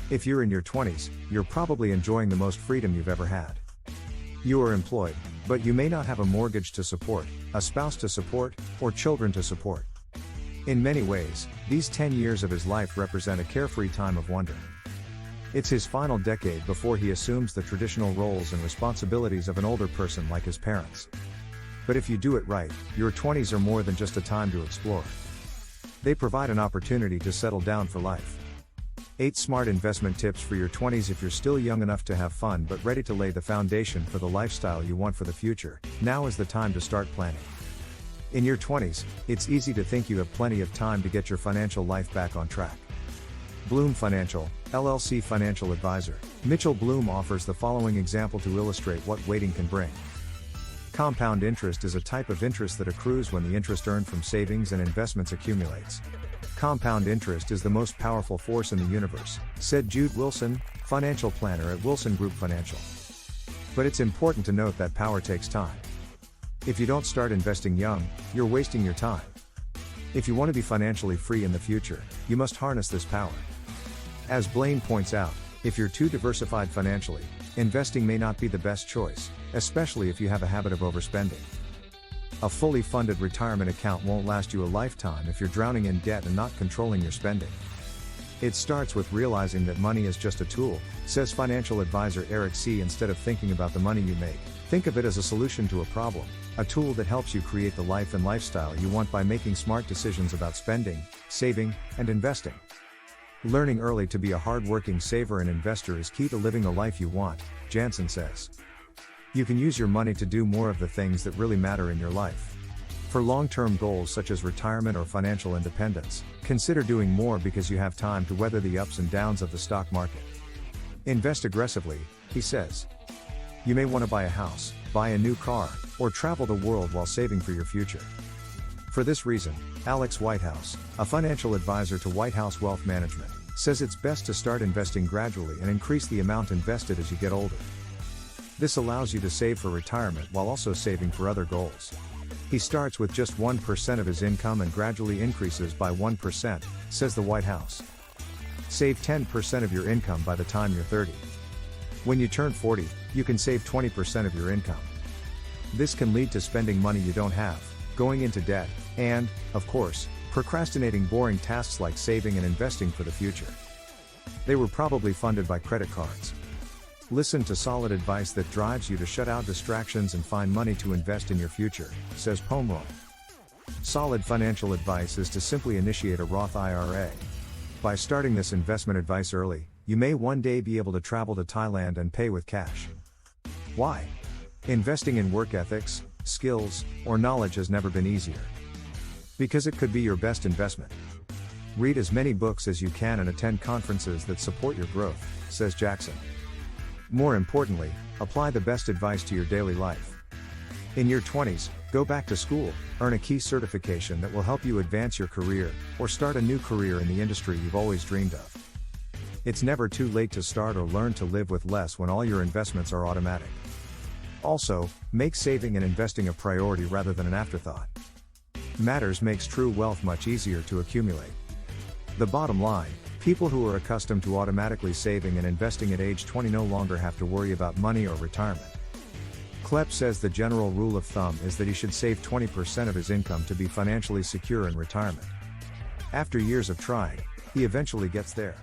If you're in your 20s, you're probably enjoying the most freedom you've ever had. You are employed, but you may not have a mortgage to support, a spouse to support, or children to support. In many ways, these 10 years of his life represent a carefree time of wonder. It's his final decade before he assumes the traditional roles and responsibilities of an older person like his parents. But if you do it right, your 20s are more than just a time to explore. They provide an opportunity to settle down for life. 8 smart investment tips for your 20s. If you're still young enough to have fun but ready to lay the foundation for the lifestyle you want for the future, now is the time to start planning. In your 20s, it's easy to think you have plenty of time to get your financial life back on track. Bloom Financial, LLC financial advisor, Mitchell Bloom offers the following example to illustrate what waiting can bring. Compound interest is a type of interest that accrues when the interest earned from savings and investments accumulates. Compound interest is the most powerful force in the universe, said Jude Wilson, financial planner at Wilson Group Financial. But it's important to note that power takes time. If you don't start investing young, you're wasting your time. If you want to be financially free in the future, you must harness this power. As Blaine points out, if you're too diversified financially, investing may not be the best choice, especially if you have a habit of overspending. A fully funded retirement account won't last you a lifetime if you're drowning in debt and not controlling your spending. It starts with realizing that money is just a tool, says financial advisor Eric C. Instead of thinking about the money you make, think of it as a solution to a problem, a tool that helps you create the life and lifestyle you want by making smart decisions about spending, saving, and investing. Learning early to be a hard-working saver and investor is key to living the life you want, Jansen says. You can use your money to do more of the things that really matter in your life. For long-term goals such as retirement or financial independence, consider doing more because you have time to weather the ups and downs of the stock market. Invest aggressively, he says. You may want to buy a house, buy a new car, or travel the world while saving for your future. For this reason, Alex Whitehouse, a financial advisor to Whitehouse Wealth Management, says it's best to start investing gradually and increase the amount invested as you get older. This allows you to save for retirement while also saving for other goals. He starts with just 1% of his income and gradually increases by 1%, says the White House. Save 10% of your income by the time you're 30. When you turn 40, you can save 20% of your income. This can lead to spending money you don't have, going into debt, and, of course, procrastinating boring tasks like saving and investing for the future. They were probably funded by credit cards. Listen to solid advice that drives you to shut out distractions and find money to invest in your future, says Pomeroy. Solid financial advice is to simply initiate a Roth IRA. By starting this investment advice early, you may one day be able to travel to Thailand and pay with cash. Why? Investing in work ethics, skills, or knowledge has never been easier. Because it could be your best investment. Read as many books as you can and attend conferences that support your growth, says Jackson. More importantly, apply the best advice to your daily life. In your 20s, go back to school, earn a key certification that will help you advance your career, or start a new career in the industry you've always dreamed of. It's never too late to start or learn to live with less when all your investments are automatic. Also, make saving and investing a priority rather than an afterthought. Matters makes true wealth much easier to accumulate. The bottom line, people who are accustomed to automatically saving and investing at age 20 no longer have to worry about money or retirement. Klepp says the general rule of thumb is that he should save 20% of his income to be financially secure in retirement. After years of trying, he eventually gets there.